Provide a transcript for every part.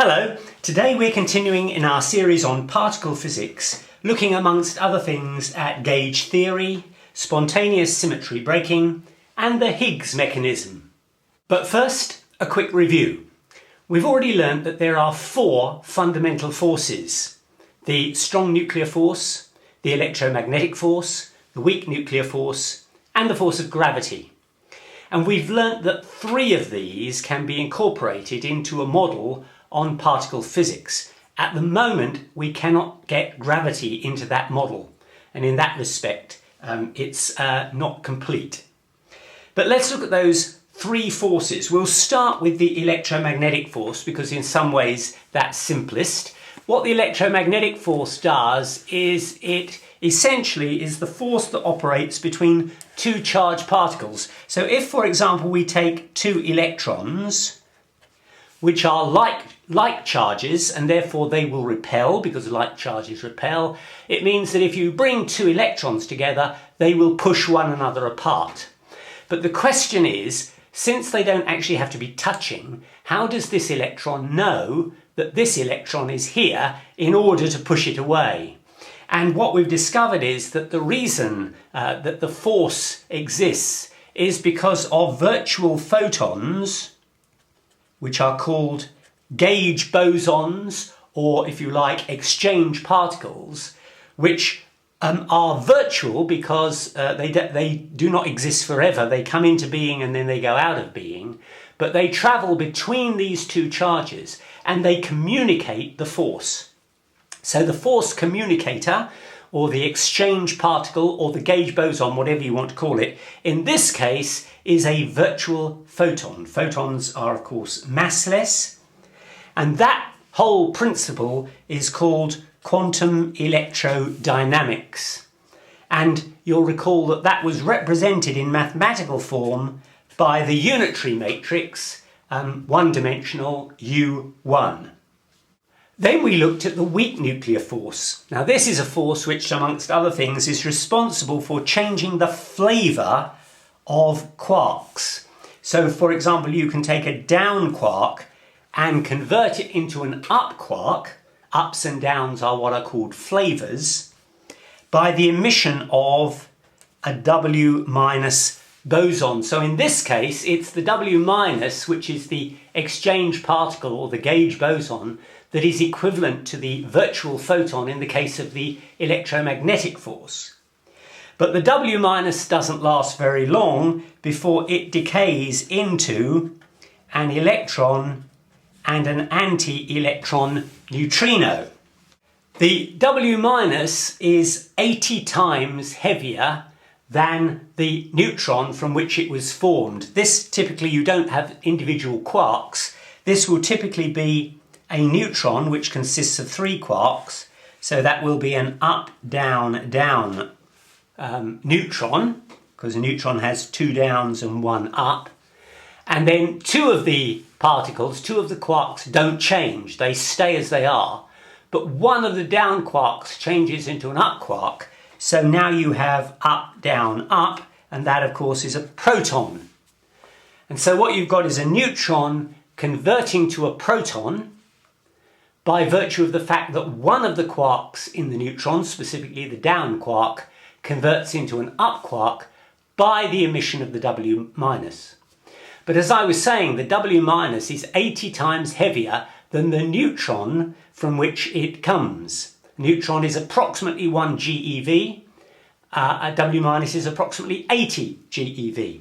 Hello, today we're continuing in our series on particle physics, looking amongst other things at gauge theory, spontaneous symmetry breaking, and the Higgs mechanism. But first, a quick review. We've already learned that there are four fundamental forces: the strong nuclear force, the electromagnetic force, the weak nuclear force, and the force of gravity. And we've learnt that three of these can be incorporated into a model on particle physics. At the moment, we cannot get gravity into that model, and in that respect, it's not complete. But let's look at those three forces. We'll start with the electromagnetic force because in some ways that's simplest. What the electromagnetic force does is it essentially is the force that operates between two charged particles. So if, for example, we take two electrons, which are like charges, and therefore they will repel because like charges repel, it means that if you bring two electrons together, they will push one another apart. But the question is, since they don't actually have to be touching, how does this electron know that this electron is here in order to push it away? And what we've discovered is that the reason that the force exists is because of virtual photons, which are called gauge bosons, or if you like, exchange particles, which are virtual because they do not exist forever. They come into being and then they go out of being, but they travel between these two charges and they communicate the force. So the force communicator, or the exchange particle, or the gauge boson, whatever you want to call it, in this case is a virtual photon. Photons are, of course, massless, and that whole principle is called quantum electrodynamics. And you'll recall that that was represented in mathematical form by the unitary matrix, one-dimensional U1. Then we looked at the weak nuclear force. Now this is a force which, amongst other things, is responsible for changing the flavour of quarks. So, for example, you can take a down quark and convert it into an up quark. Ups and downs are what are called flavours, by the emission of a W minus boson. So in this case, it's the W minus, which is the exchange particle or the gauge boson, that is equivalent to the virtual photon in the case of the electromagnetic force. But the W minus doesn't last very long before it decays into an electron and an anti-electron neutrino. The W minus is 80 times heavier than the neutron from which it was formed. This typically, you don't have individual quarks. This will typically be a neutron which consists of three quarks. So that will be an up, down, down neutron, because a neutron has two downs and one up. And then two of the particles, two of the quarks don't change, they stay as they are. But one of the down quarks changes into an up quark. So now you have up, down, up, and that of course is a proton. And so what you've got is a neutron converting to a proton by virtue of the fact that one of the quarks in the neutron, specifically the down quark, converts into an up quark by the emission of the W minus. But as I was saying, the W minus is 80 times heavier than the neutron from which it comes. A neutron is approximately 1 GeV, a W minus is approximately 80 GeV.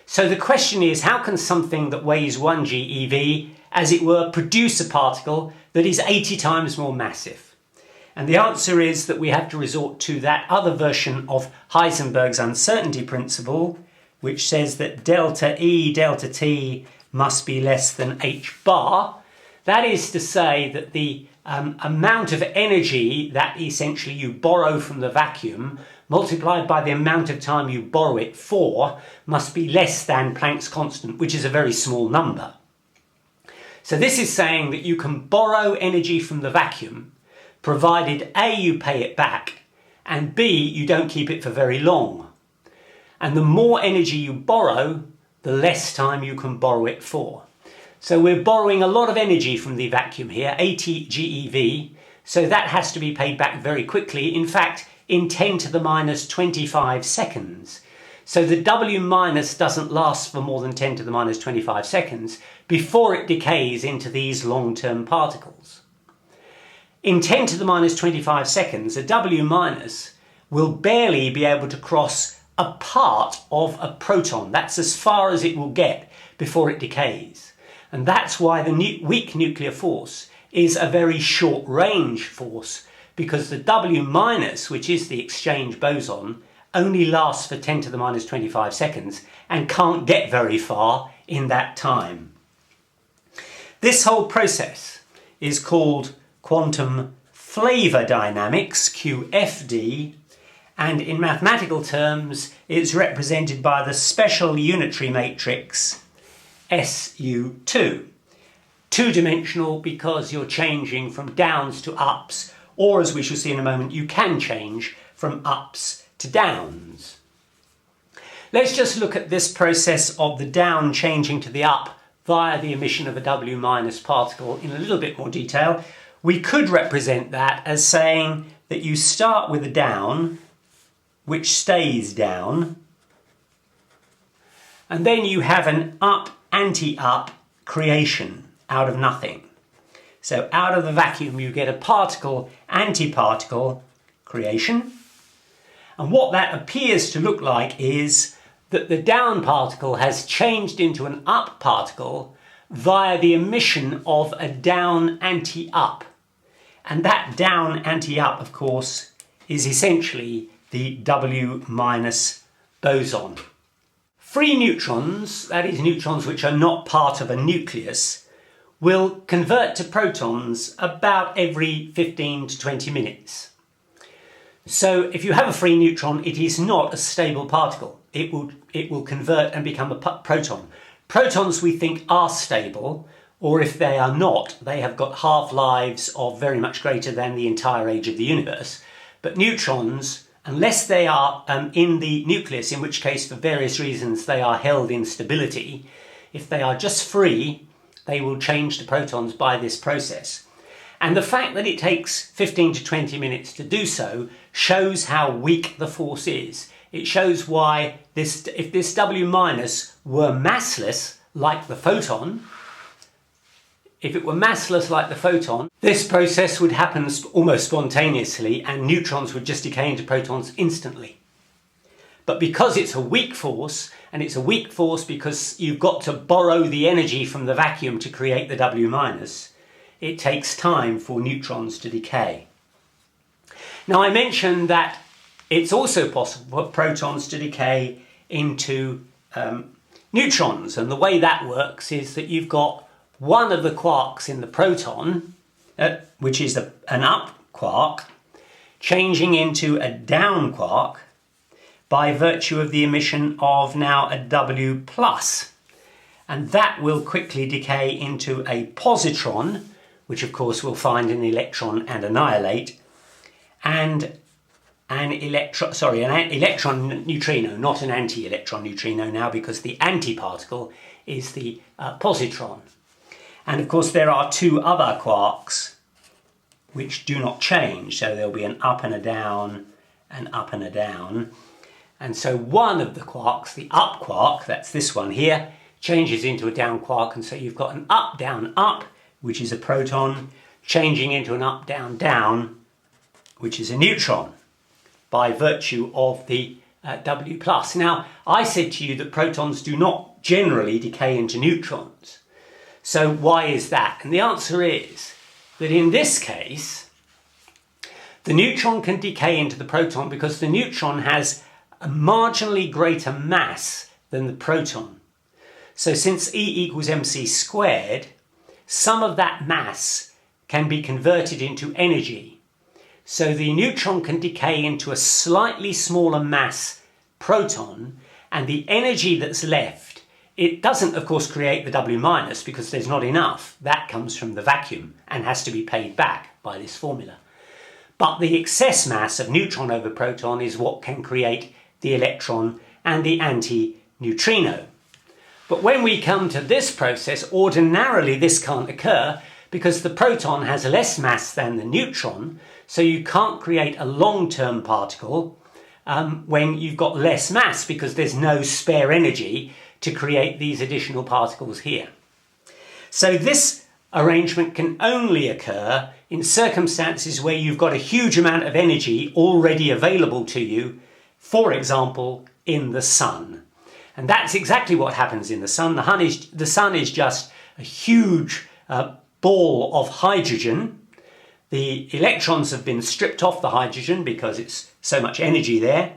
So the question is, how can something that weighs 1 GeV, as it were, produce a particle that is 80 times more massive? And the answer is that we have to resort to that other version of Heisenberg's uncertainty principle, which says that delta E delta T must be less than h bar. That is to say that the amount of energy that essentially you borrow from the vacuum multiplied by the amount of time you borrow it for must be less than Planck's constant, which is a very small number. So this is saying that you can borrow energy from the vacuum, provided A, you pay it back, and B, you don't keep it for very long. And the more energy you borrow, the less time you can borrow it for. So we're borrowing a lot of energy from the vacuum here, 80 GeV, so that has to be paid back very quickly, in fact in 10 to the minus 25 seconds. So the W minus doesn't last for more than 10 to the minus 25 seconds before it decays into these long-term particles. In 10 to the minus 25 seconds, a W minus will barely be able to cross a part of a proton. That's as far as it will get before it decays. And that's why the weak nuclear force is a very short range force, because the W minus, which is the exchange boson, only lasts for 10 to the minus 25 seconds and can't get very far in that time. This whole process is called quantum flavor dynamics, QFD, and in mathematical terms it's represented by the special unitary matrix SU2. Two-dimensional because you're changing from downs to ups, or as we shall see in a moment, you can change from ups to downs. Let's just look at this process of the down changing to the up via the emission of a W minus particle in a little bit more detail. We could represent that as saying that you start with a down, which stays down, and then you have an up, anti-up creation out of nothing. So out of the vacuum you get a particle, antiparticle creation. And what that appears to look like is that the down particle has changed into an up particle via the emission of a down anti-up. And that down anti-up, of course, is essentially the W minus boson. Free neutrons, that is neutrons which are not part of a nucleus, will convert to protons about every 15 to 20 minutes. So if you have a free neutron, it is not a stable particle. It will convert and become a proton. Protons we think are stable, or if they are not, they have got half-lives of very much greater than the entire age of the universe. But neutrons, unless they are in the nucleus, in which case for various reasons they are held in stability, if they are just free, they will change to protons by this process. And the fact that it takes 15 to 20 minutes to do so shows how weak the force is. It shows why if this W minus were massless like the photon, this process would happen almost spontaneously and neutrons would just decay into protons instantly. But because it's a weak force, and it's a weak force because you've got to borrow the energy from the vacuum to create the W minus, it takes time for neutrons to decay. Now I mentioned that it's also possible for protons to decay into neutrons, and the way that works is that you've got one of the quarks in the proton, which is an up quark, changing into a down quark by virtue of the emission of now a W plus. And that will quickly decay into a positron, which of course we'll find an electron and annihilate, and an electron neutrino, not an anti-electron neutrino now, because the antiparticle is the positron. And of course there are two other quarks which do not change, so there'll be an up and a down, an up and a down. And so one of the quarks, the up quark, that's this one here, changes into a down quark, and so you've got an up, down, up, which is a proton, changing into an up, down, down, which is a neutron, by virtue of the W plus. Now, I said to you that protons do not generally decay into neutrons. So why is that? And the answer is that in this case, the neutron can decay into the proton because the neutron has a marginally greater mass than the proton. So since E equals mc squared, some of that mass can be converted into energy. So the neutron can decay into a slightly smaller mass proton, and the energy that's left, it doesn't of course create the W minus because there's not enough. That comes from the vacuum and has to be paid back by this formula. But the excess mass of neutron over proton is what can create the electron and the anti-neutrino. But when we come to this process, ordinarily this can't occur because the proton has less mass than the neutron, so you can't create a long-term particle when you've got less mass because there's no spare energy to create these additional particles here. So this arrangement can only occur in circumstances where you've got a huge amount of energy already available to you, for example, in the sun. And that's exactly what happens in the sun. The sun is just a huge ball of hydrogen. The electrons have been stripped off the hydrogen because it's so much energy there.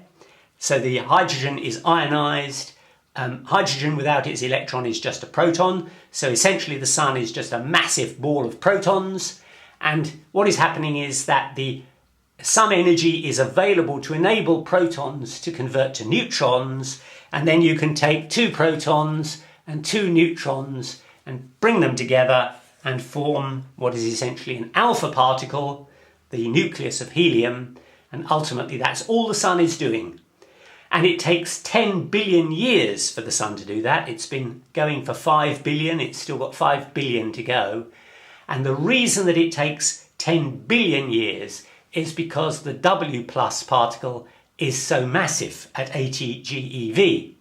So the hydrogen is ionized. Hydrogen without its electron is just a proton. So essentially the sun is just a massive ball of protons. And what is happening is that some energy is available to enable protons to convert to neutrons. And then you can take 2 protons and 2 neutrons and bring them together and form what is essentially an alpha particle, the nucleus of helium, and ultimately that's all the sun is doing. And it takes 10 billion years for the sun to do that. It's been going for 5 billion, it's still got 5 billion to go. And the reason that it takes 10 billion years is because the W plus particle is so massive at 80 GeV.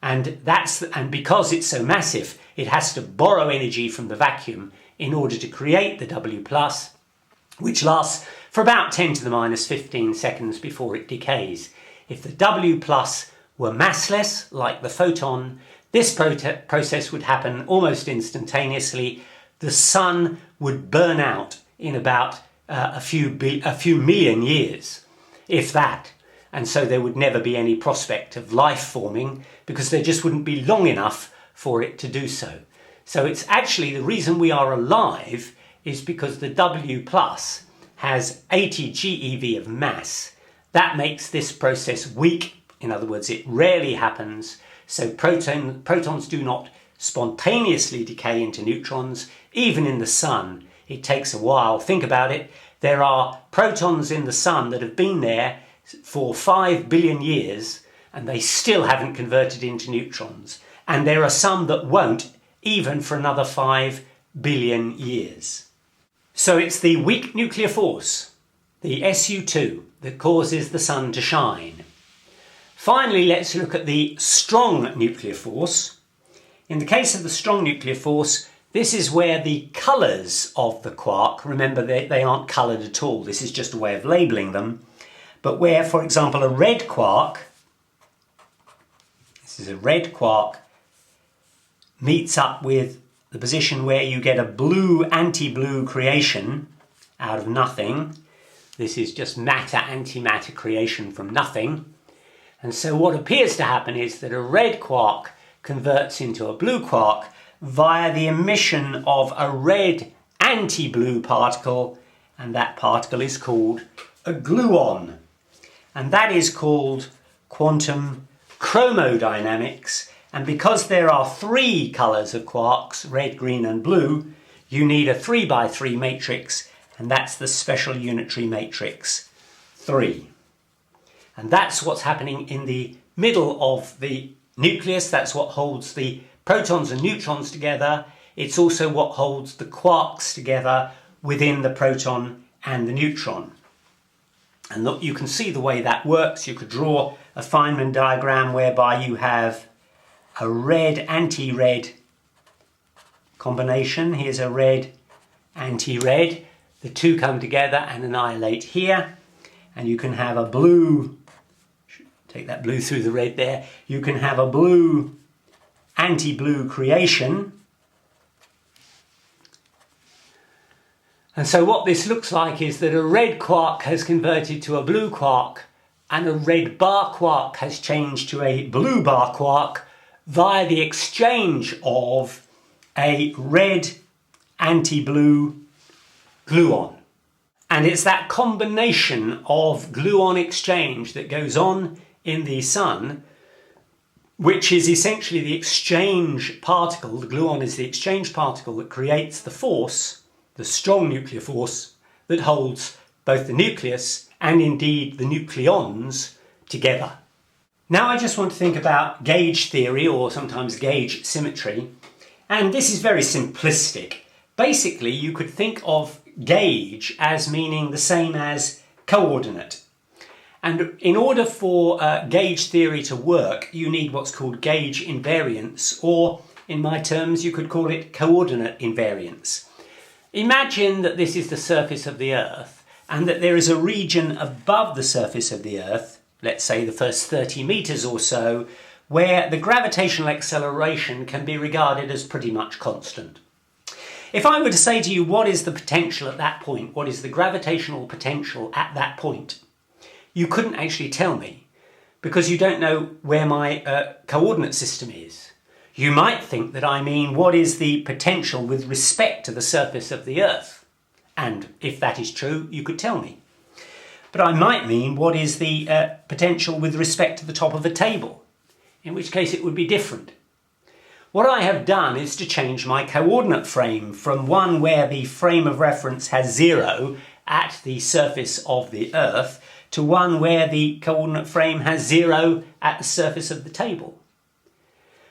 And because it's so massive, it has to borrow energy from the vacuum in order to create the W plus, which lasts for about 10 to the minus 15 seconds before it decays. If the W plus were massless, like the photon, this process would happen almost instantaneously. The sun would burn out in about a few million years, if that. And so there would never be any prospect of life forming because there just wouldn't be long enough for it to do so. So it's actually the reason we are alive is because the W plus has 80 GeV of mass. That makes this process weak. In other words, it rarely happens. So protons do not spontaneously decay into neutrons. Even in the sun, it takes a while. Think about it. There are protons in the sun that have been there for 5 billion years and they still haven't converted into neutrons. And there are some that won't even for another 5 billion years. So it's the weak nuclear force, the SU2, that causes the sun to shine. Finally, let's look at the strong nuclear force. In the case of the strong nuclear force, this is where the colours of the quark, remember they aren't coloured at all, this is just a way of labelling them, but where, for example, a red quark, this is a red quark, meets up with the position where you get a blue anti-blue creation out of nothing. This is just matter-antimatter creation from nothing. And so what appears to happen is that a red quark converts into a blue quark via the emission of a red anti-blue particle, and that particle is called a gluon. And that is called quantum chromodynamics. And because there are 3 colours of quarks, red, green and blue, you need a 3 by 3 matrix, and that's the special unitary matrix 3. And that's what's happening in the middle of the nucleus. That's what holds the protons and neutrons together. It's also what holds the quarks together within the proton and the neutron. And look, you can see the way that works. You could draw a Feynman diagram whereby you have a red anti-red combination. Here's a red anti-red. The 2 come together and annihilate here. And you can have a blue, take that blue through the red there, you can have a blue anti-blue creation. And so what this looks like is that a red quark has converted to a blue quark and a red bar quark has changed to a blue bar quark via the exchange of a red anti-blue gluon. And it's that combination of gluon exchange that goes on in the sun, which is essentially the exchange particle. The gluon is the exchange particle that creates the force, the strong nuclear force, that holds both the nucleus and indeed the nucleons together. Now I just want to think about gauge theory, or sometimes gauge symmetry, and this is very simplistic. Basically, you could think of gauge as meaning the same as coordinate. And in order for gauge theory to work, you need what's called gauge invariance, or in my terms, you could call it coordinate invariance. Imagine that this is the surface of the Earth, and that there is a region above the surface of the Earth, let's say the first 30 meters or so, where the gravitational acceleration can be regarded as pretty much constant. If I were to say to you, what is the potential at that point? What is the gravitational potential at that point? You couldn't actually tell me, because you don't know where my coordinate system is. You might think that I mean, what is the potential with respect to the surface of the Earth? And if that is true, you could tell me. But I might mean, what is the potential with respect to the top of a table? In which case it would be different. What I have done is to change my coordinate frame from one where the frame of reference has 0 at the surface of the Earth to one where the coordinate frame has 0 at the surface of the table.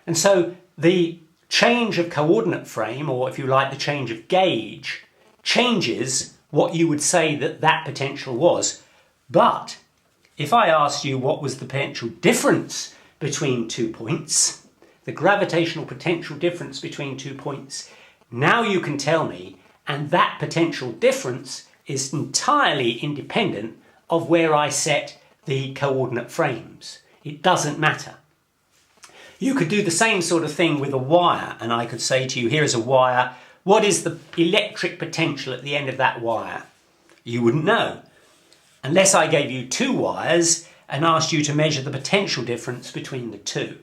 And so the change of coordinate frame, or if you like the change of gauge, changes what you would say that potential was. But if I asked you what was the potential difference between 2 points, the gravitational potential difference between 2 points, now you can tell me, and that potential difference is entirely independent of where I set the coordinate frames. It doesn't matter. You could do the same sort of thing with a wire, and I could say to you, here is a wire, what is the electric potential at the end of that wire? You wouldn't know, unless I gave you 2 wires and asked you to measure the potential difference between the 2.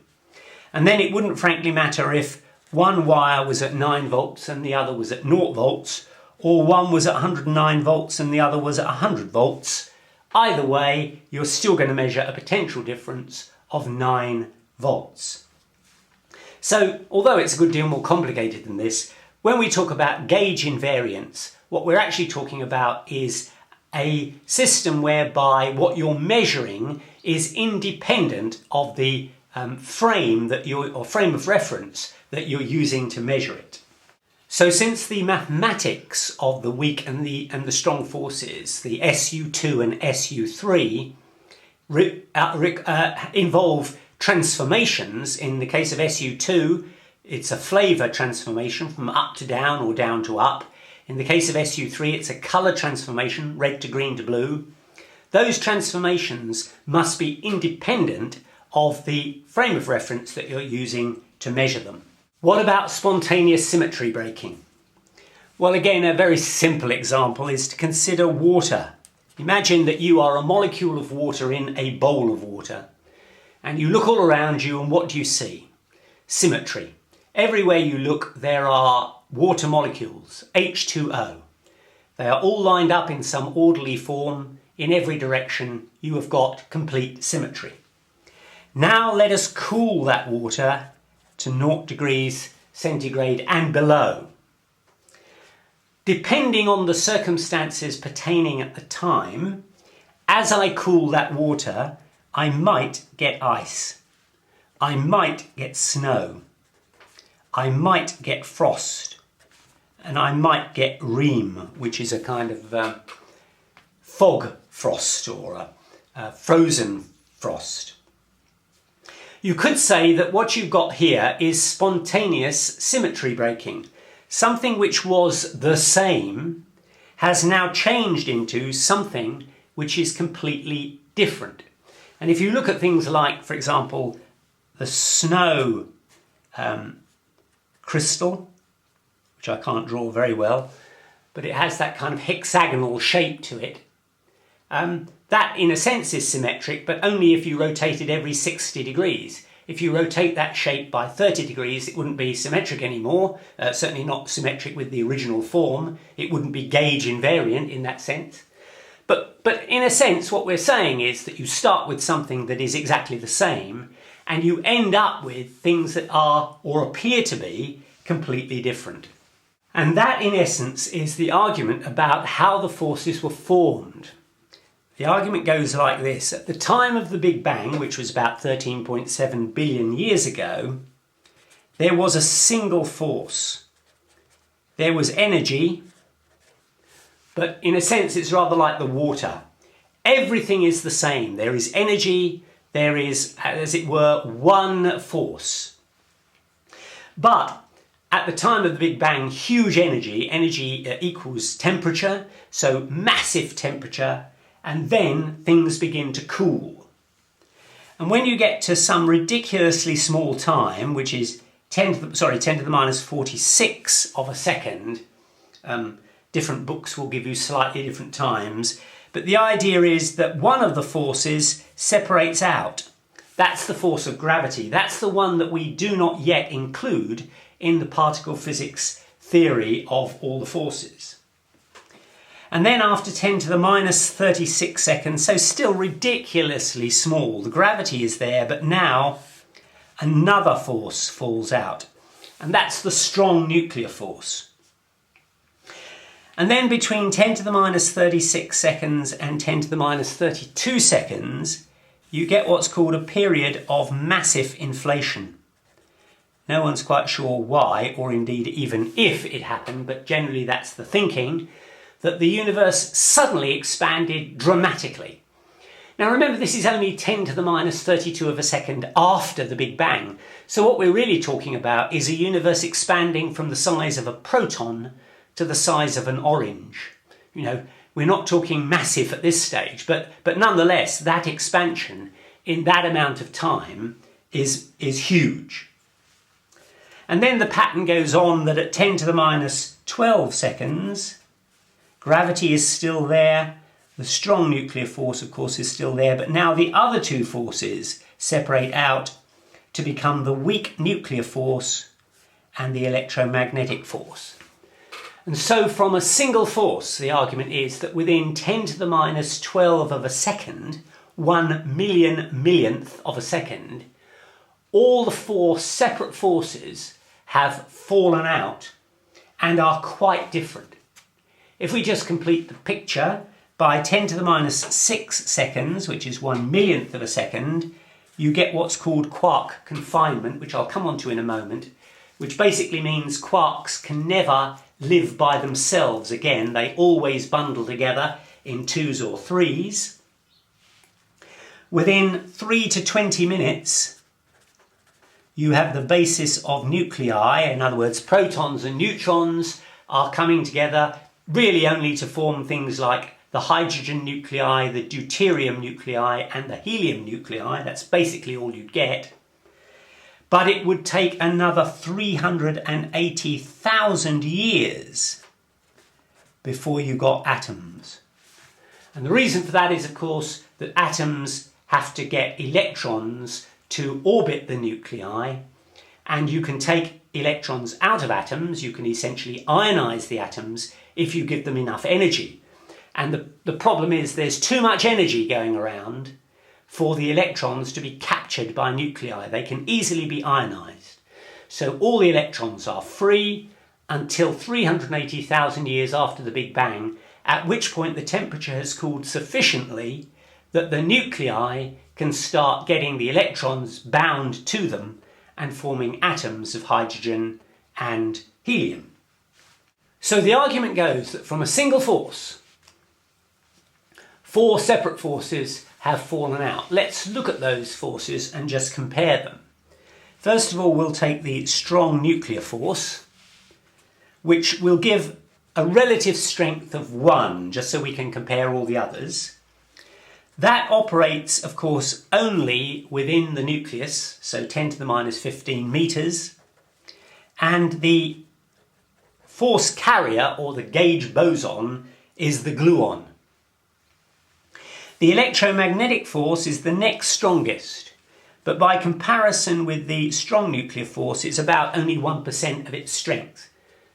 And then it wouldn't frankly matter if one wire was at 9 volts and the other was at 0 volts, or one was at 109 volts and the other was at 100 volts. Either way, you're still going to measure a potential difference of 9 volts. So, although it's a good deal more complicated than this, when we talk about gauge invariance, what we're actually talking about is a system whereby what you're measuring is independent of the frame of reference that you're using to measure it. So since the mathematics of the weak and the strong forces, the SU2 and SU3, involve transformations. In the case of SU2, it's a flavour transformation from up to down or down to up. In the case of SU3, it's a colour transformation, red to green to blue. Those transformations must be independent of the frame of reference that you're using to measure them. What about spontaneous symmetry breaking? Well, again, a very simple example is to consider water. Imagine that you are a molecule of water in a bowl of water, and you look all around you, and what do you see? Symmetry. Everywhere you look, there are water molecules, H2O. They are all lined up in some orderly form. In every direction, you have got complete symmetry. Now let us cool that water to 0 degrees centigrade and below. Depending on the circumstances pertaining at the time, as I cool that water, I might get ice. I might get snow. I might get frost. And I might get ream, which is a kind of fog frost or a frozen frost. You could say that what you've got here is spontaneous symmetry breaking. Something which was the same has now changed into something which is completely different. And if you look at things like, for example, the snow crystal, which I can't draw very well, but it has that kind of hexagonal shape to it. That, in a sense, is symmetric, but only if you rotate it every 60 degrees. If you rotate that shape by 30 degrees, it wouldn't be symmetric anymore, certainly not symmetric with the original form. It wouldn't be gauge invariant in that sense. But in a sense, what we're saying is that you start with something that is exactly the same, and you end up with things that are, or appear to be, completely different. And that, in essence, is the argument about how the forces were formed. The argument goes like this. At the time of the Big Bang, which was about 13.7 billion years ago, there was a single force. There was energy, but in a sense it's rather like the water. Everything is the same. There is energy, there is, as it were, one force. But at the time of the Big Bang, huge energy equals temperature, so massive temperature, and then things begin to cool. And when you get to some ridiculously small time, which is 10 to the minus 46 of a second, different books will give you slightly different times, but the idea is that one of the forces separates out. That's the force of gravity. That's the one that we do not yet include in the particle physics theory of all the forces. And then after 10 to the minus 36 seconds, so still ridiculously small, the gravity is there, but now another force falls out, and that's the strong nuclear force. And then between 10 to the minus 36 seconds and 10 to the minus 32 seconds, you get what's called a period of massive inflation. No one's quite sure why, or indeed even if it happened, but generally that's the thinking, that the universe suddenly expanded dramatically. Now remember, this is only 10 to the minus 32 of a second after the Big Bang. So what we're really talking about is a universe expanding from the size of a proton to the size of an orange. You know, we're not talking massive at this stage, but nonetheless, that expansion in that amount of time is huge. And then the pattern goes on that at 10 to the minus 12 seconds, gravity is still there. The strong nuclear force, of course, is still there, but now the other two forces separate out to become the weak nuclear force and the electromagnetic force. And so from a single force, the argument is that within 10 to the minus 12 of a second, 1 million millionth of a second, all the four separate forces have fallen out and are quite different. If we just complete the picture, by 10 to the minus 6 seconds, which is 1 millionth of a second, you get what's called quark confinement, which I'll come on to in a moment, which basically means quarks can never live by themselves again. They always bundle together in twos or threes. Within 3 to 20 minutes, you have the basis of nuclei. In other words, protons and neutrons are coming together really only to form things like the hydrogen nuclei, the deuterium nuclei, and the helium nuclei. That's basically all you'd get. But it would take another 380,000 years before you got atoms. And the reason for that is, of course, that atoms have to get electrons to orbit the nuclei, and you can take electrons out of atoms, you can essentially ionize the atoms if you give them enough energy. And the problem is there's too much energy going around for the electrons to be captured by nuclei. They can easily be ionized. So all the electrons are free until 380,000 years after the Big Bang, at which point the temperature has cooled sufficiently that the nuclei can start getting the electrons bound to them and forming atoms of hydrogen and helium. So the argument goes that from a single force, four separate forces have fallen out. Let's look at those forces and just compare them. First of all, we'll take the strong nuclear force, which will give a relative strength of 1, just so we can compare all the others. That operates, of course, only within the nucleus, so 10 to the minus 15 meters, and the force carrier, or the gauge boson, is the gluon. The electromagnetic force is the next strongest, but by comparison with the strong nuclear force, it's about only 1% of its strength,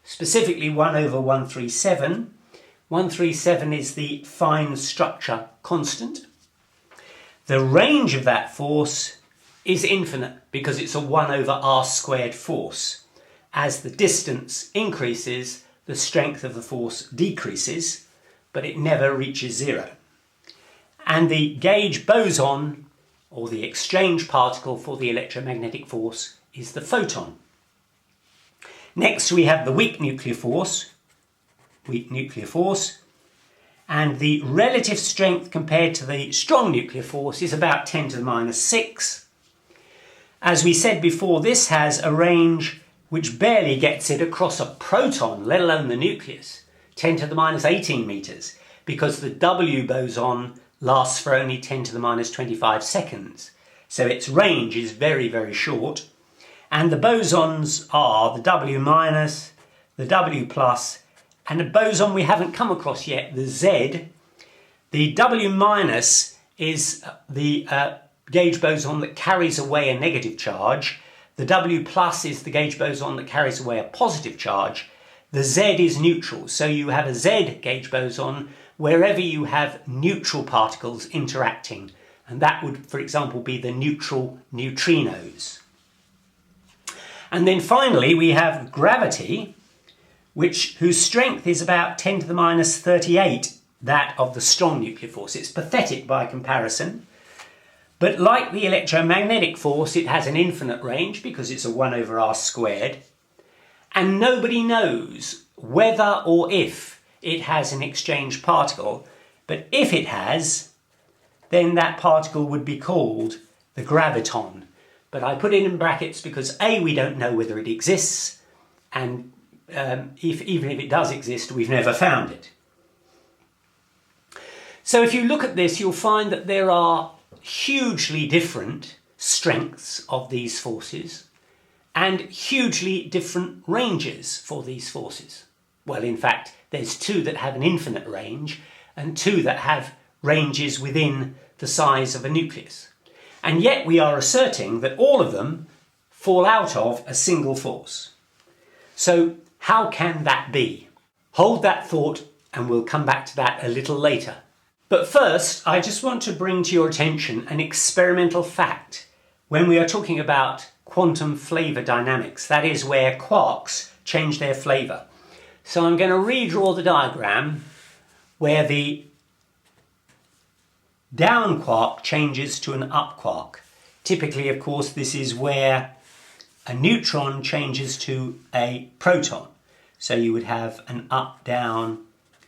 specifically 1 over 137. 137 is the fine structure constant. The range of that force is infinite because it's a 1 over r squared force. As the distance increases, the strength of the force decreases, but it never reaches 0. And the gauge boson, or the exchange particle for the electromagnetic force, is the photon. Next we have the weak nuclear force, and the relative strength compared to the strong nuclear force is about 10 to the minus 6. As we said before, this has a range which barely gets it across a proton, let alone the nucleus, 10 to the minus 18 meters, because the W boson lasts for only 10 to the minus 25 seconds. So its range is very, very short. And the bosons are the W minus, the W plus, and a boson we haven't come across yet, the Z. The W minus is the gauge boson that carries away a negative charge. The W plus is the gauge boson that carries away a positive charge. The Z is neutral, so you have a Z gauge boson wherever you have neutral particles interacting, and that would, for example, be the neutral neutrinos. And then finally we have gravity, whose strength is about 10 to the minus 38, that of the strong nuclear force. It's pathetic by comparison, but like the electromagnetic force, it has an infinite range because it's a 1 over r squared, and nobody knows whether or if it has an exchange particle, but if it has, then that particle would be called the graviton. But I put it in brackets because A, we don't know whether it exists, and even if it does exist, we've never found it. So if you look at this, you'll find that there are hugely different strengths of these forces and hugely different ranges for these forces. Well, in fact, there's two that have an infinite range and two that have ranges within the size of a nucleus. And yet we are asserting that all of them fall out of a single force. So how can that be? Hold that thought and we'll come back to that a little later. But first, I just want to bring to your attention an experimental fact when we are talking about quantum flavor dynamics, that is where quarks change their flavor. So I'm going to redraw the diagram where the down quark changes to an up quark. Typically, of course, this is where a neutron changes to a proton. So you would have an up-down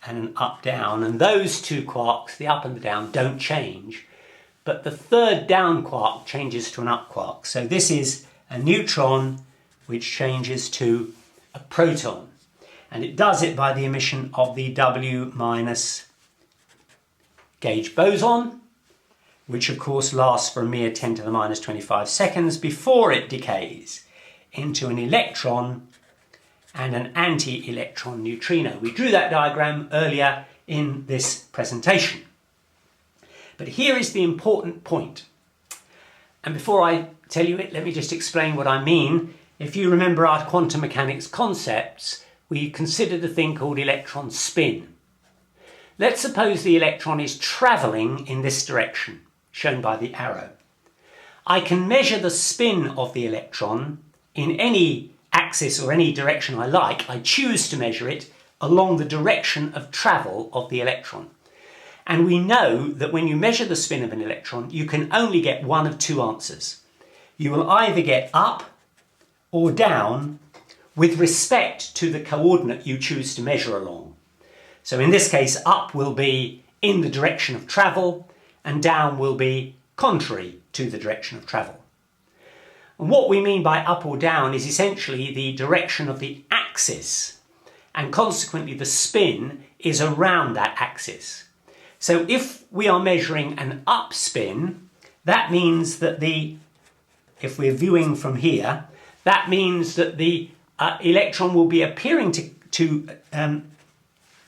and an up-down, and those two quarks, the up and the down, don't change. But the third down quark changes to an up quark. So this is a neutron which changes to a proton. And it does it by the emission of the W minus gauge boson, which of course lasts for a mere 10 to the minus 25 seconds before it decays into an electron and an anti-electron neutrino. We drew that diagram earlier in this presentation. But here is the important point. And before I tell you it, let me just explain what I mean. If you remember our quantum mechanics concepts, we considered a thing called electron spin. Let's suppose the electron is travelling in this direction, shown by the arrow. I can measure the spin of the electron in any axis or any direction I like. I choose to measure it along the direction of travel of the electron. And we know that when you measure the spin of an electron, you can only get one of two answers. You will either get up or down with respect to the coordinate you choose to measure along. So in this case, up will be in the direction of travel and down will be contrary to the direction of travel. And what we mean by up or down is essentially the direction of the axis, and consequently the spin is around that axis. So if we are measuring an up spin, that means that if we're viewing from here, that means that the electron will be appearing to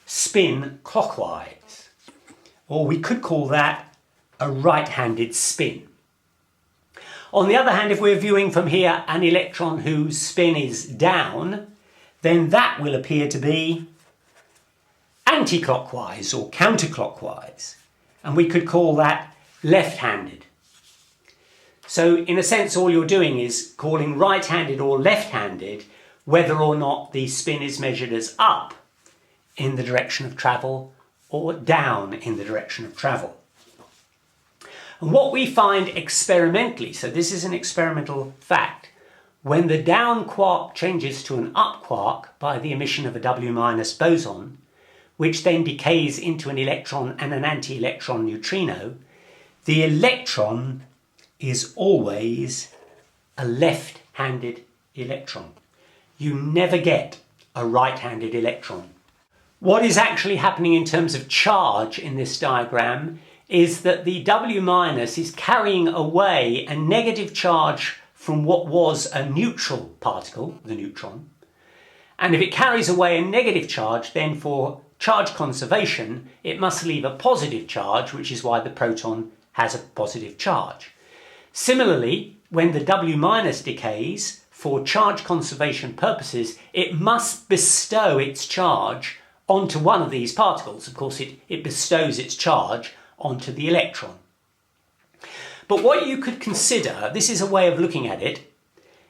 spin clockwise, or we could call that a right-handed spin. On the other hand, if we're viewing from here an electron whose spin is down, then that will appear to be anti-clockwise or counterclockwise, and we could call that left-handed. So in a sense, all you're doing is calling right-handed or left-handed whether or not the spin is measured as up in the direction of travel or down in the direction of travel. And what we find experimentally, so this is an experimental fact, when the down quark changes to an up quark by the emission of a W- boson, which then decays into an electron and an anti-electron neutrino, the electron is always a left-handed electron. You never get a right-handed electron. What is actually happening in terms of charge in this diagram is that the W- is carrying away a negative charge from what was a neutral particle, the neutron. And if it carries away a negative charge, then for charge conservation, it must leave a positive charge, which is why the proton has a positive charge. Similarly, when the W- decays, for charge conservation purposes, it must bestow its charge onto one of these particles. Of course, it bestows its charge onto the electron. But what you could consider, this is a way of looking at it,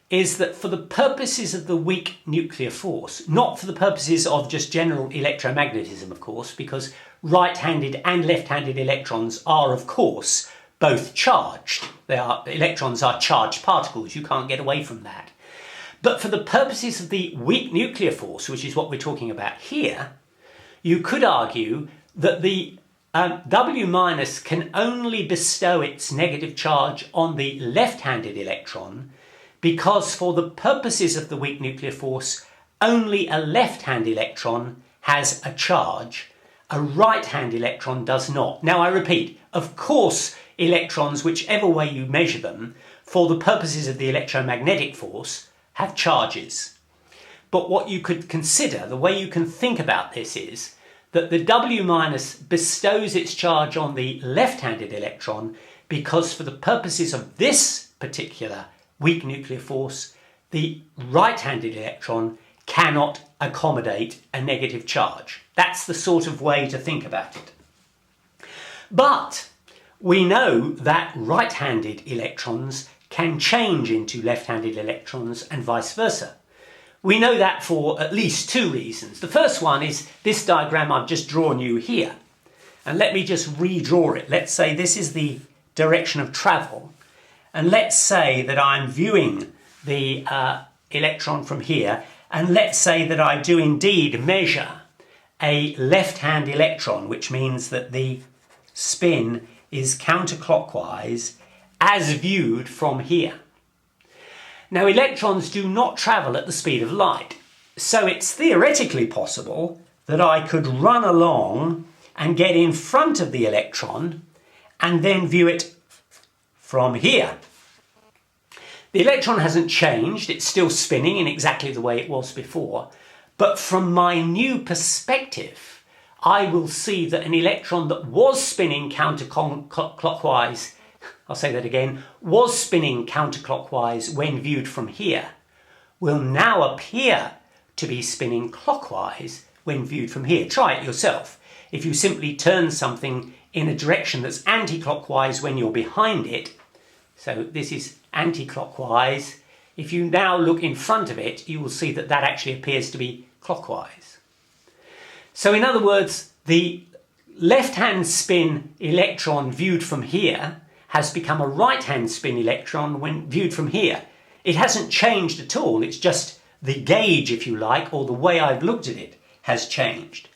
is that for the purposes of the weak nuclear force, not for the purposes of just general electromagnetism, of course, because right-handed and left-handed electrons are, of course, both charged. Electrons are charged particles, you can't get away from that. But for the purposes of the weak nuclear force, which is what we're talking about here, you could argue that the W- can only bestow its negative charge on the left-handed electron because for the purposes of the weak nuclear force, only a left-hand electron has a charge, a right-hand electron does not. Now I repeat, of course electrons, whichever way you measure them, for the purposes of the electromagnetic force, have charges. But what you could consider, the way you can think about this is that the W- bestows its charge on the left-handed electron because for the purposes of this particular weak nuclear force, the right-handed electron cannot accommodate a negative charge. That's the sort of way to think about it. But we know that right-handed electrons can change into left-handed electrons and vice versa. We know that for at least two reasons. The first one is this diagram I've just drawn you here. And let me just redraw it. Let's say this is the direction of travel. And let's say that I'm viewing the electron from here. And let's say that I do indeed measure a left-hand electron, which means that the spin is counterclockwise as viewed from here. Now, electrons do not travel at the speed of light, so it's theoretically possible that I could run along and get in front of the electron and then view it from here. The electron hasn't changed, it's still spinning in exactly the way it was before, but from my new perspective, I will see that an electron that was spinning counterclockwise, I'll say that again, was spinning counterclockwise when viewed from here, will now appear to be spinning clockwise when viewed from here. Try it yourself. If you simply turn something in a direction that's anti-clockwise when you're behind it, so this is anti-clockwise, if you now look in front of it, you will see that that actually appears to be clockwise. So in other words, the left-hand spin electron viewed from here has become a right-hand spin electron when viewed from here. It hasn't changed at all, it's just the gauge, if you like, or the way I've looked at it has changed.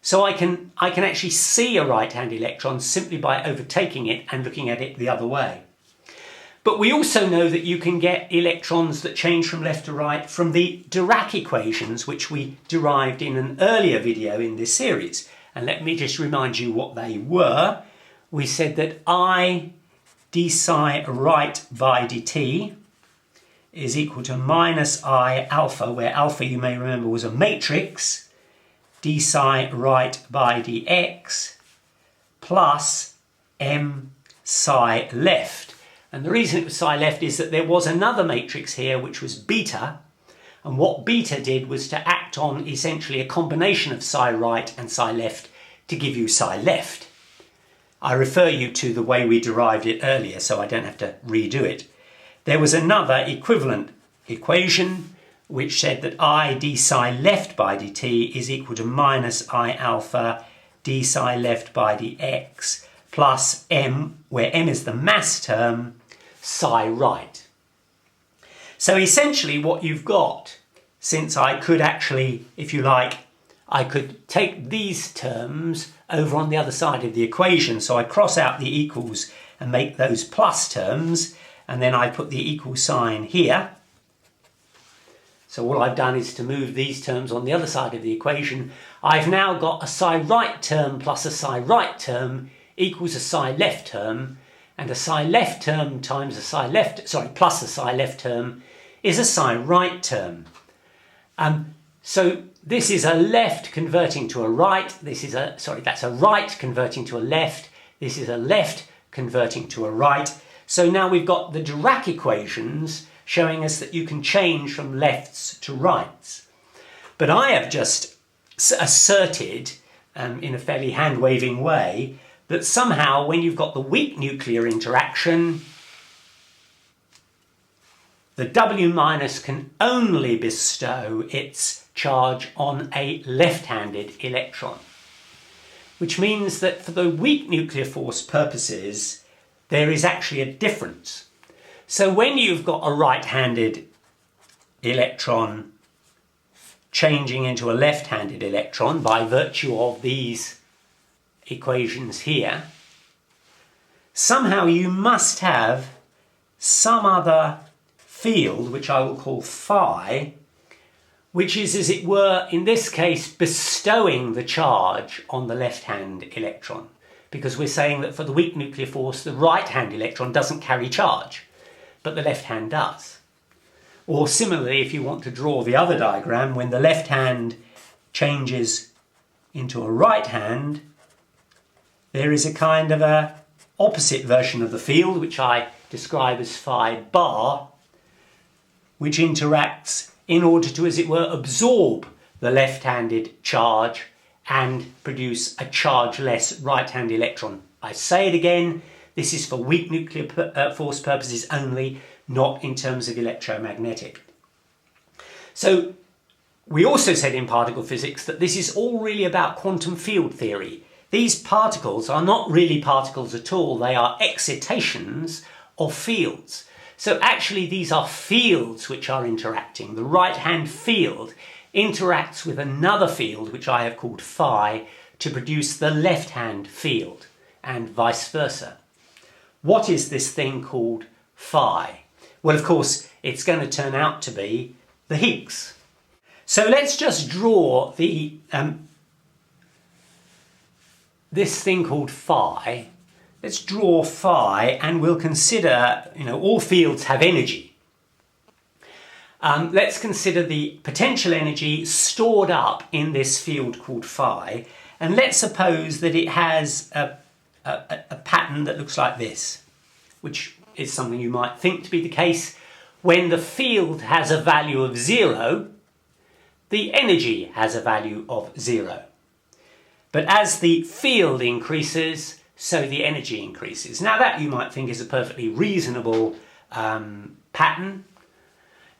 So I can actually see a right-hand electron simply by overtaking it and looking at it the other way. But we also know that you can get electrons that change from left to right from the Dirac equations, which we derived in an earlier video in this series. And let me just remind you what they were. We said that I d psi right by dt is equal to minus I alpha, where alpha, you may remember, was a matrix, d psi right by dx plus m psi left. And the reason it was psi left is that there was another matrix here which was beta, and what beta did was to act on essentially a combination of psi right and psi left to give you psi left. I refer you to the way we derived it earlier, so I don't have to redo it. There was another equivalent equation which said that I d psi left by dt is equal to minus I alpha d psi left by dx plus m, where m is the mass term, psi right. So essentially what you've got, since I could actually, if you like, I could take these terms over on the other side of the equation. So I cross out the equals and make those plus terms, and then I put the equal sign here. So all I've done is to move these terms on the other side of the equation. I've now got a psi right term plus a psi right term equals a psi left term, and a psi left term times a psi left, plus a psi left term is a psi right term. So this is a left converting to a right, that's a right converting to a left, this is a left converting to a right. So now we've got the Dirac equations showing us that you can change from lefts to rights. But I have just asserted, in a fairly hand-waving way, that somehow when you've got the weak nuclear interaction, the W minus can only bestow its charge on a left-handed electron. Which means that for the weak nuclear force purposes, there is actually a difference. So when you've got a right-handed electron changing into a left-handed electron by virtue of these equations here, somehow you must have some other field, which I will call phi, which is, as it were, in this case, bestowing the charge on the left-hand electron. Because we're saying that for the weak nuclear force, the right-hand electron doesn't carry charge, but the left hand does. Or similarly, if you want to draw the other diagram, when the left hand changes into a right hand, there is a kind of a opposite version of the field, which I describe as phi bar, which interacts in order to, as it were, absorb the left-handed charge and produce a chargeless right-hand electron. I say it again, this is for weak nuclear force purposes only, not in terms of electromagnetic. So we also said in particle physics that this is all really about quantum field theory. These particles are not really particles at all, they are excitations of fields. So actually these are fields which are interacting. The right-hand field interacts with another field, which I have called phi, to produce the left-hand field, and vice versa. What is this thing called phi? Well, of course, it's going to turn out to be the Higgs. So let's just draw the this thing called phi. Let's draw phi, and we'll consider, all fields have energy. Let's consider the potential energy stored up in this field called phi, and let's suppose that it has a pattern that looks like this, which is something you might think to be the case. When the field has a value of 0, the energy has a value of 0. But as the field increases, so the energy increases. Now that you might think is a perfectly reasonable pattern.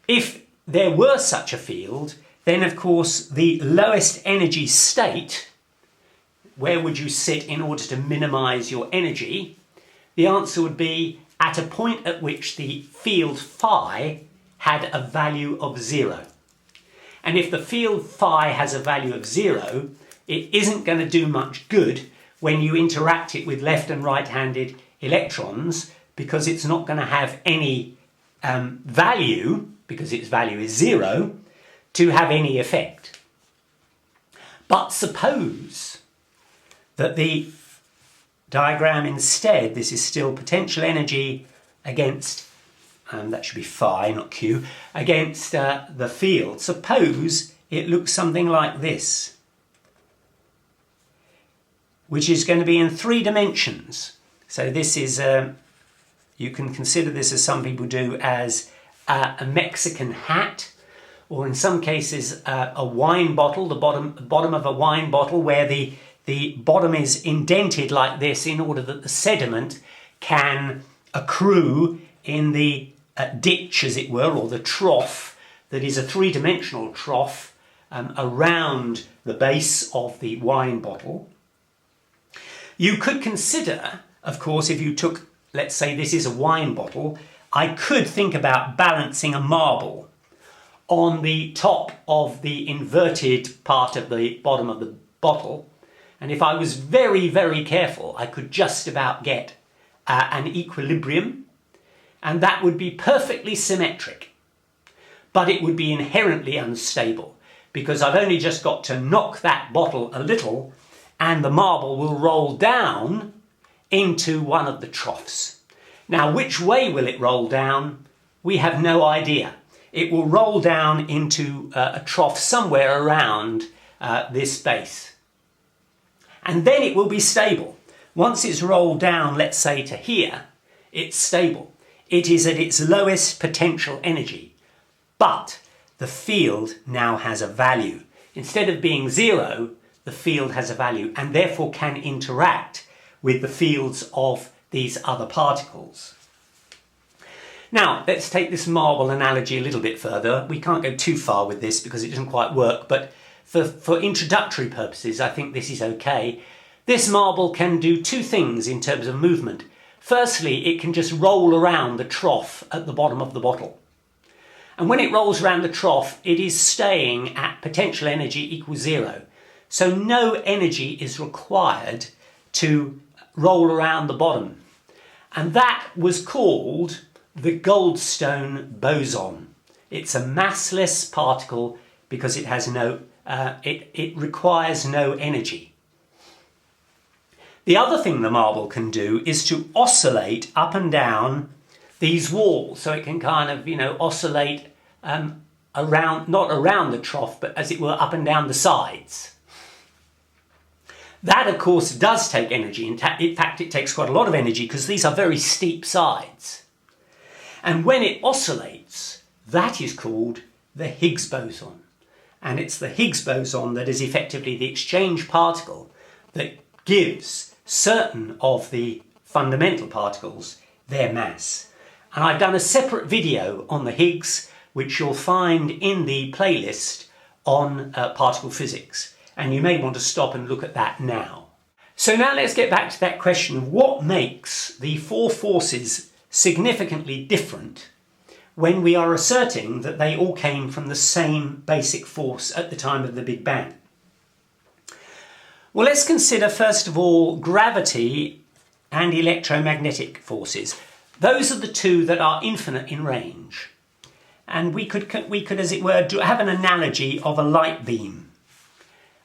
If there were such a field, then of course the lowest energy state, where would you sit in order to minimize your energy? The answer would be at a point at which the field phi had a value of 0. And if the field phi has a value of 0, it isn't going to do much good when you interact it with left and right-handed electrons, because it's not going to have any value, because its value is 0, to have any effect. But suppose that the diagram instead, this is still potential energy against, that should be phi, not Q, against the field. Suppose it looks something like this, which is going to be in 3 dimensions. So this is, you can consider this, as some people do, as a Mexican hat, or in some cases a wine bottle, the bottom of a wine bottle, where the bottom is indented like this in order that the sediment can accrue in the ditch, as it were, or the trough that is a 3-dimensional trough around the base of the wine bottle. You could consider of course, if you took, let's say this is a wine bottle, I could think about balancing a marble on the top of the inverted part of the bottom of the bottle. And if I was very, very careful, I could just about get an equilibrium, and that would be perfectly symmetric. But it would be inherently unstable, because I've only just got to knock that bottle a little and the marble will roll down into one of the troughs. Now, which way will it roll down? We have no idea. It will roll down into a trough somewhere around this base. And then it will be stable. Once it's rolled down, let's say to here, it's stable. It is at its lowest potential energy. But the field now has a value. Instead of being zero, the field has a value and therefore can interact with the fields of these other particles. Now, let's take this marble analogy a little bit further. We can't go too far with this because it doesn't quite work, but for introductory purposes, I think this is okay. This marble can do two things in terms of movement. Firstly, it can just roll around the trough at the bottom of the bottle. And when it rolls around the trough, it is staying at potential energy equals zero. So no energy is required to roll around the bottom. And that was called the Goldstone boson. It's a massless particle because it has it requires no energy. The other thing the marble can do is to oscillate up and down these walls. So it can kind of, oscillate around, not around the trough, but as it were up and down the sides. That, of course, does take energy. In fact, it takes quite a lot of energy because these are very steep sides. And when it oscillates, that is called the Higgs boson. And it's the Higgs boson that is effectively the exchange particle that gives certain of the fundamental particles their mass. And I've done a separate video on the Higgs, which you'll find in the playlist on particle physics. And you may want to stop and look at that now. So now let's get back to that question of what makes the four forces significantly different when we are asserting that they all came from the same basic force at the time of the Big Bang. Well, let's consider first of all gravity and electromagnetic forces. Those are the two that are infinite in range. And we could, as it were, have an analogy of a light beam.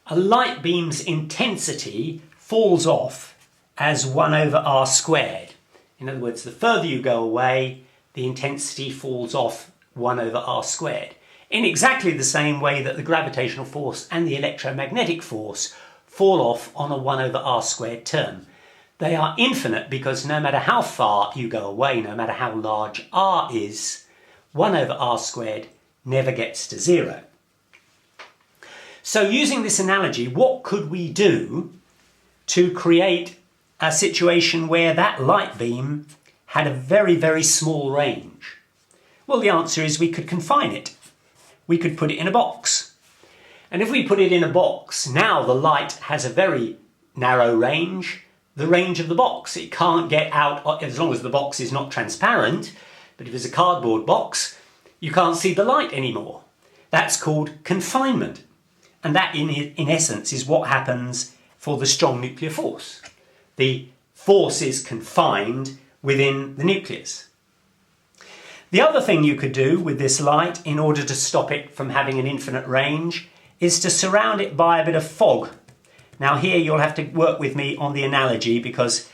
A light beam's intensity falls off as 1 over r squared. In other words, the further you go away, the intensity falls off 1 over r squared. In exactly the same way that the gravitational force and the electromagnetic force fall off on a 1 over r squared term. They are infinite because no matter how far you go away, no matter how large r is, 1 over r squared never gets to zero. So using this analogy, what could we do to create a situation where that light beam had a very, very small range? Well, the answer is we could confine it. We could put it in a box. And if we put it in a box, now the light has a very narrow range, the range of the box. It can't get out, as long as the box is not transparent, but if it's a cardboard box, you can't see the light anymore. That's called confinement. And that, in essence, is what happens for the strong nuclear force. The force is confined within the nucleus. The other thing you could do with this light, in order to stop it from having an infinite range, is to surround it by a bit of fog. Now here you'll have to work with me on the analogy because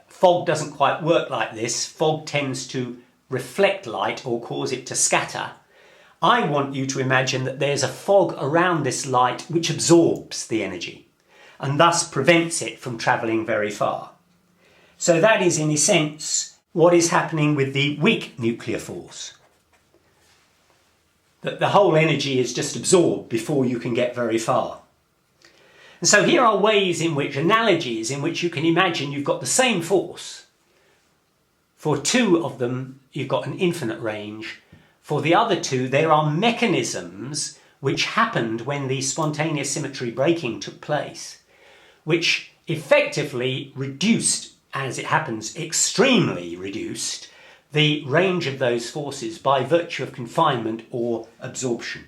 fog doesn't quite work like this. Fog tends to reflect light or cause it to scatter. I want you to imagine that there's a fog around this light which absorbs the energy and thus prevents it from travelling very far. So that is, in a sense, what is happening with the weak nuclear force. That the whole energy is just absorbed before you can get very far. And so here are ways in which, analogies in which you can imagine you've got the same force. For two of them, you've got an infinite range. For the other two, there are mechanisms which happened when the spontaneous symmetry breaking took place, which effectively reduced as it happens, extremely reduced the range of those forces by virtue of confinement or absorption.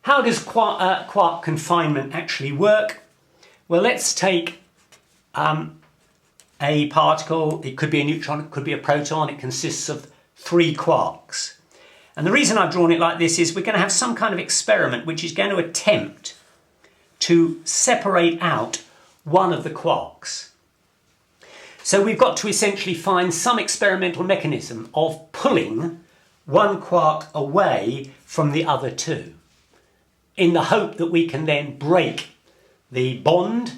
How does quark confinement actually work? Well, let's take a particle. It could be a neutron, it could be a proton. It consists of 3 quarks. And the reason I've drawn it like this is we're going to have some kind of experiment which is going to attempt to separate out one of the quarks. So we've got to essentially find some experimental mechanism of pulling one quark away from the other 2, in the hope that we can then break the bond,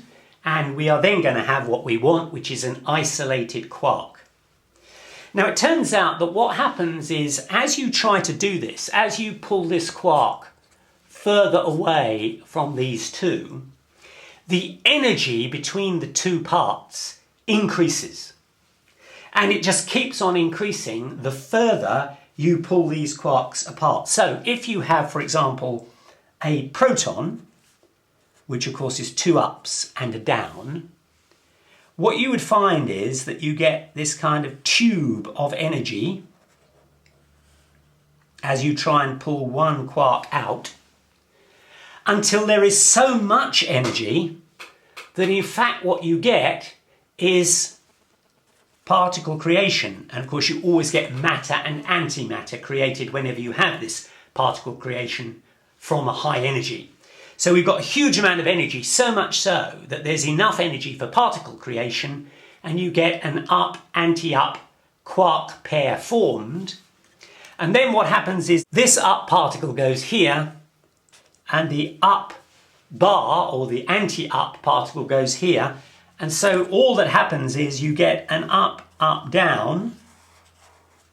and we are then going to have what we want, which is an isolated quark. Now it turns out that what happens is, as you try to do this, as you pull this quark further away from these 2, the energy between the 2 parts increases. And it just keeps on increasing the further you pull these quarks apart. So if you have, for example, a proton, which of course is 2 ups and a down, what you would find is that you get this kind of tube of energy as you try and pull one quark out, until there is so much energy that in fact what you get is particle creation. And of course you always get matter and antimatter created whenever you have this particle creation from a high energy. So we've got a huge amount of energy, so much so that there's enough energy for particle creation, and you get an up-anti-up quark pair formed. And then what happens is this up particle goes here, and the up bar, or the anti-up particle, goes here. And so all that happens is you get an up-up-down,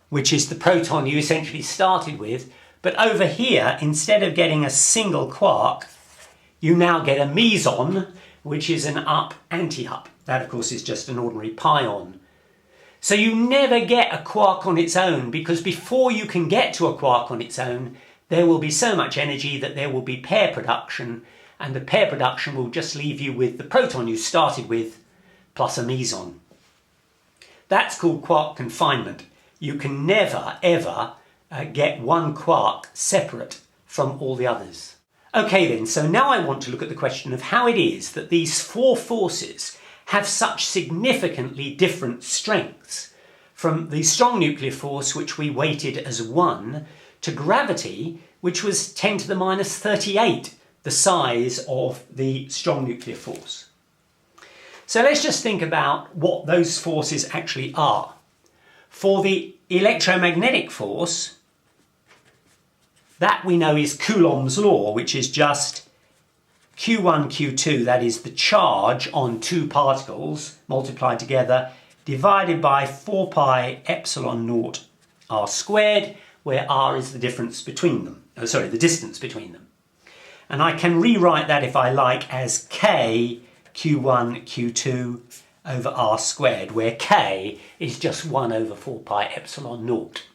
which is the proton you essentially started with. But over here, instead of getting a single quark, you now get a meson, which is an up-anti-up. That, of course, is just an ordinary pion. So you never get a quark on its own, because before you can get to a quark on its own, there will be so much energy that there will be pair production, and the pair production will just leave you with the proton you started with plus a meson. That's called quark confinement. You can never, ever get one quark separate from all the others. Okay then, so now I want to look at the question of how it is that these 4 forces have such significantly different strengths, from the strong nuclear force, which we weighted as 1, to gravity, which was 10 to the minus 38, the size of the strong nuclear force. So let's just think about what those forces actually are. For the electromagnetic force, that we know is Coulomb's law, which is just Q1, Q2, that is the charge on 2 particles multiplied together, divided by 4 pi epsilon naught r squared, where r is the difference between them. The distance between them. And I can rewrite that, if I like, as k Q1, Q2 over r squared, where k is just 1 over 4 pi epsilon naught.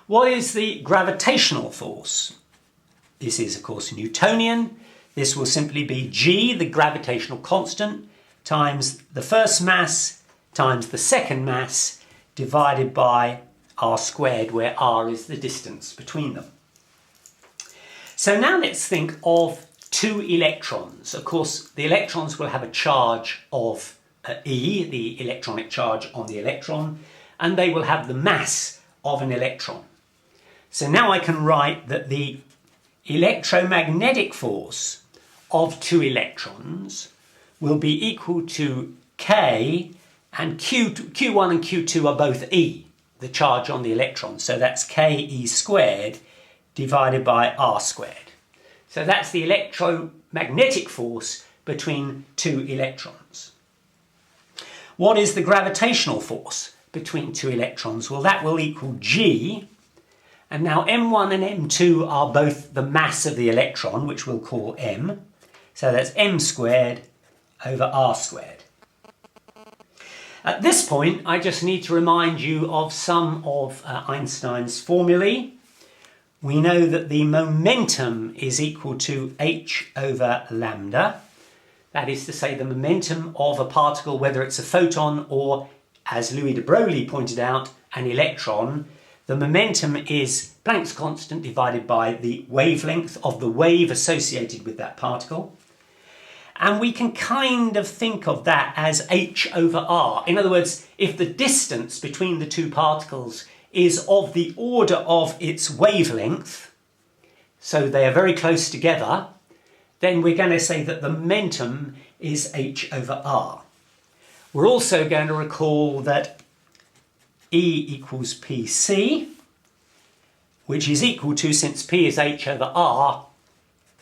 What is the gravitational force? This is, of course, Newtonian. This will simply be g, the gravitational constant, times the first mass times the second mass, divided by r squared, where r is the distance between them. So now let's think of 2 electrons. Of course, the electrons will have a charge of E, the electronic charge on the electron, and they will have the mass of an electron. So now I can write that the electromagnetic force of 2 electrons will be equal to K, and Q1 and Q2 are both E, the charge on the electron. So that's Ke squared divided by r squared. So that's the electromagnetic force between 2 electrons. What is the gravitational force between 2 electrons? Well, that will equal G. And now M1 and M2 are both the mass of the electron, which we'll call M. So that's M squared over R squared. At this point, I just need to remind you of some of Einstein's formulae. We know that the momentum is equal to h over lambda. That is to say, the momentum of a particle, whether it's a photon or, as Louis de Broglie pointed out, an electron, the momentum is Planck's constant divided by the wavelength of the wave associated with that particle. And we can kind of think of that as h over r. In other words, if the distance between the two particles is of the order of its wavelength, so they are very close together, then we're going to say that the momentum is h over r. We're also going to recall that E equals pc, which is equal to, since p is h over r,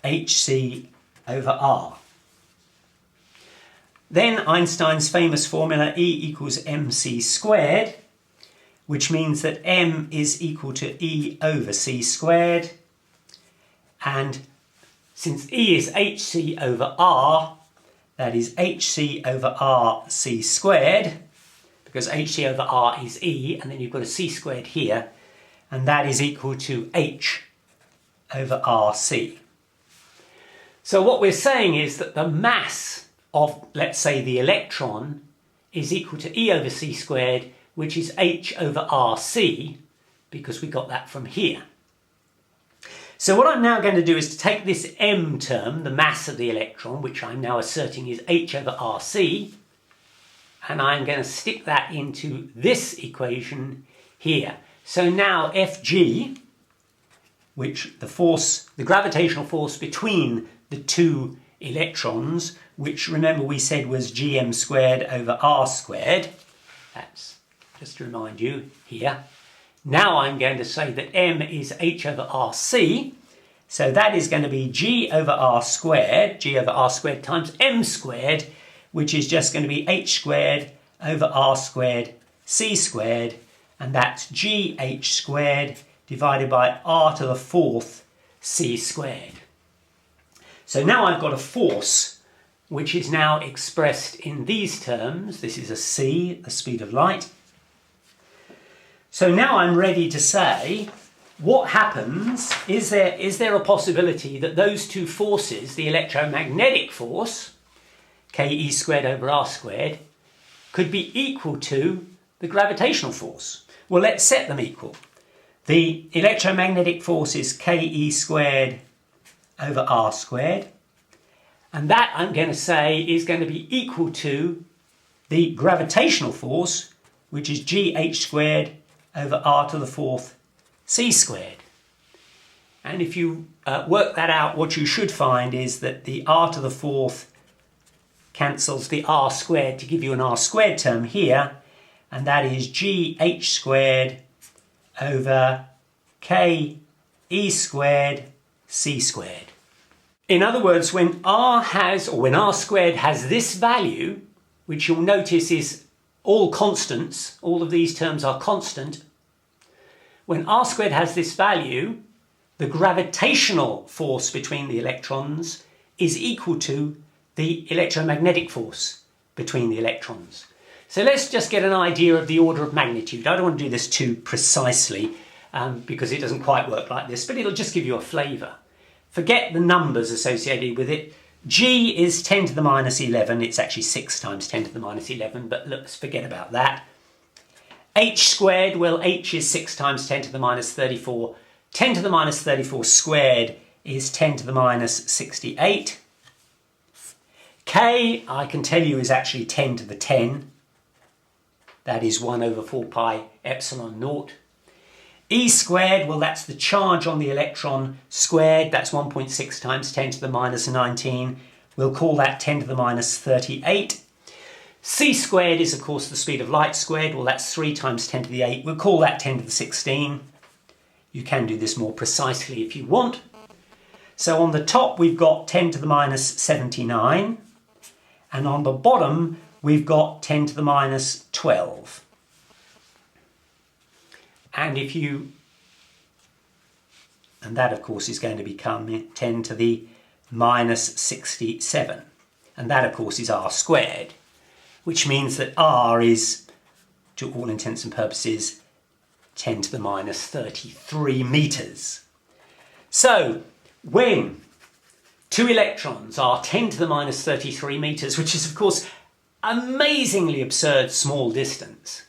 hc over r. Then Einstein's famous formula E equals mc squared, which means that m is equal to E over c squared. And since E is hc over r, that is hc over r c squared, because hc over r is E, and then you've got a c squared here, and that is equal to h over rc. So what we're saying is that the mass of, let's say, the electron is equal to E over c squared, which is h over rc, because we got that from here. So what I'm now going to do is to take this m term, the mass of the electron, which I'm now asserting is h over rc, and I'm going to stick that into this equation here. So now Fg, which the gravitational force between the two electrons, which remember we said was gm squared over r squared, that's just to remind you here. Now I'm going to say that m is h over rc, so that is going to be g over r squared times m squared, which is just going to be h squared over r squared c squared, and that's gh squared divided by r to the fourth c squared. So now I've got a force which is now expressed in these terms. This is a c, the speed of light. So now I'm ready to say, what happens, is there a possibility that those two forces, the electromagnetic force, ke squared over r squared, could be equal to the gravitational force? Well, let's set them equal. The electromagnetic force is ke squared over r squared, and that I'm going to say is going to be equal to the gravitational force, which is gh squared over r to the fourth c squared. And if you work that out, what you should find is that the r to the fourth cancels the r squared to give you an r squared term here, and that is gh squared over ke squared c squared. In other words, when r squared has this value, which you'll notice is all constants, all of these terms are constant, when r squared has this value, the gravitational force between the electrons is equal to the electromagnetic force between the electrons. So let's just get an idea of the order of magnitude. I don't want to do this too precisely because it doesn't quite work like this, but it'll just give you a flavour. Forget the numbers associated with it. G is 10 to the minus 11. It's actually 6 times 10 to the minus 11, but let's forget about that. H squared, well, H is 6 times 10 to the minus 34. 10 to the minus 34 squared is 10 to the minus 68. K, I can tell you, is actually 10 to the 10. That is 1 over 4 pi epsilon naught. E squared, well, that's the charge on the electron squared. That's 1.6 times 10 to the minus 19. We'll call that 10 to the minus 38. C squared is, of course, the speed of light squared. Well, that's 3 times 10 to the 8. We'll call that 10 to the 16. You can do this more precisely if you want. So on the top, we've got 10 to the minus 79. And on the bottom, we've got 10 to the minus 12. And that of course is going to become 10 to the minus 67. And that of course is r squared, which means that r is, to all intents and purposes, 10 to the minus 33 meters. So when 2 electrons are 10 to the minus 33 meters, which is of course amazingly absurd small distance.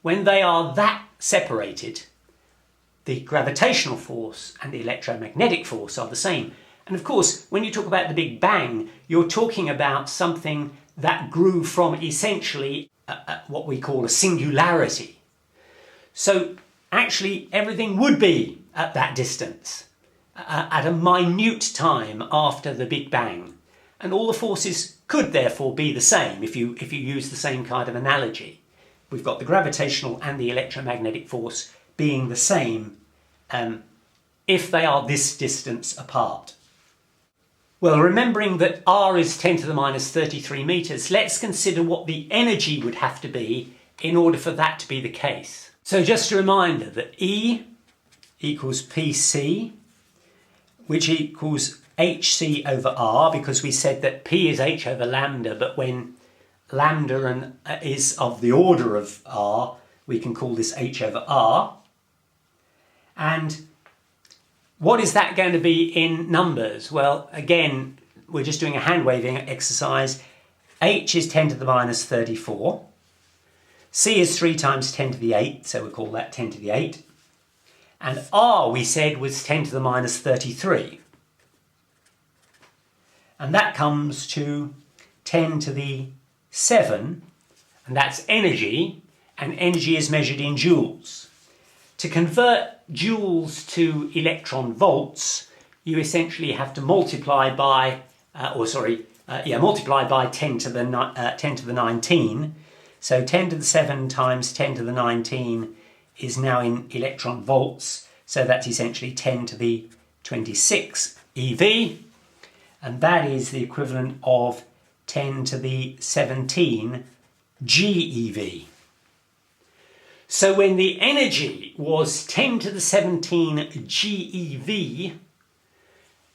When they are that separated, the gravitational force and the electromagnetic force are the same. And of course, when you talk about the Big Bang, you're talking about something that grew from essentially what we call a singularity. So actually everything would be at that distance, at a minute time after the Big Bang. And all the forces could therefore be the same if you use the same kind of analogy. We've got the gravitational and the electromagnetic force being the same if they are this distance apart. Well, remembering that r is 10 to the minus 33 meters, let's consider what the energy would have to be in order for that to be the case. So just a reminder that E equals PC, which equals hc over r, because we said that P is h over lambda, but when lambda is of the order of r, we can call this h over r. And what is that going to be in numbers? Well, again, we're just doing a hand-waving exercise. H is 10 to the minus 34. C is 3 times 10 to the 8, so we'll call that 10 to the 8. And R, we said, was 10 to the minus 33. And that comes to 10 to the 7, and that's energy, and energy is measured in joules. To convert joules to electron volts, you essentially have to multiply by, multiply by 10 to the 19. So 10 to the 7 times 10 to the 19 is now in electron volts. So that's essentially 10 to the 26 eV. And that is the equivalent of 10 to the 17 GeV. So when the energy was 10 to the 17 GeV,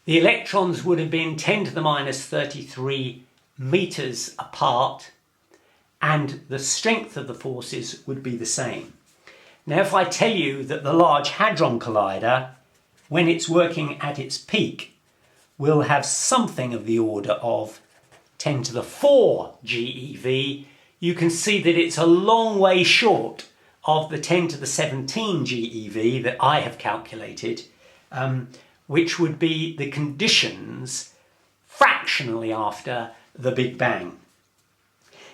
the electrons would have been 10 to the minus 33 meters apart, and the strength of the forces would be the same. Now, if I tell you that the Large Hadron Collider, when it's working at its peak, will have something of the order of 10 to the 4 GeV, you can see that it's a long way short of the 10 to the 17 GeV that I have calculated, which would be the conditions fractionally after the Big Bang.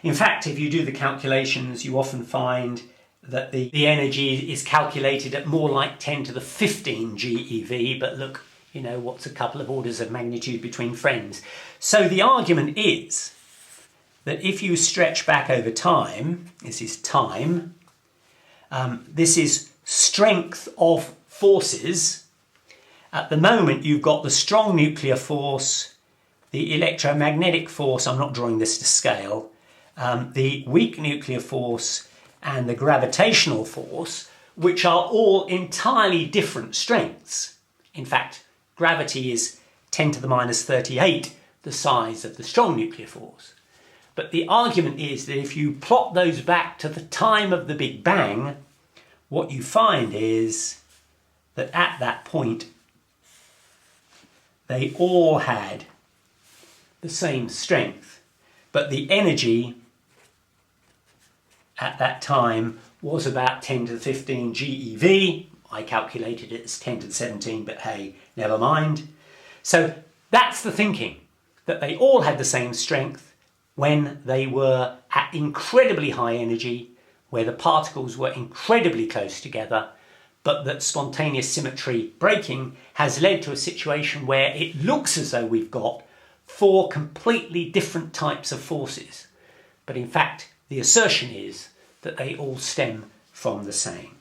In fact, if you do the calculations, you often find that the energy is calculated at more like 10 to the 15 GeV, but look, you know, what's a couple of orders of magnitude between friends? So the argument is that if you stretch back over time, this is time, this is strength of forces. At the moment, you've got the strong nuclear force, the electromagnetic force, I'm not drawing this to scale, the weak nuclear force, and the gravitational force, which are all entirely different strengths. In fact, gravity is 10 to the minus 38, the size of the strong nuclear force. But the argument is that if you plot those back to the time of the Big Bang, what you find is that at that point, they all had the same strength, but the energy at that time was about 10 to the 15 GeV. I calculated it as 10 to the 17, but hey, never mind. So that's the thinking, that they all had the same strength when they were at incredibly high energy, where the particles were incredibly close together, but that spontaneous symmetry breaking has led to a situation where it looks as though we've got 4 completely different types of forces. But in fact, the assertion is that they all stem from the same.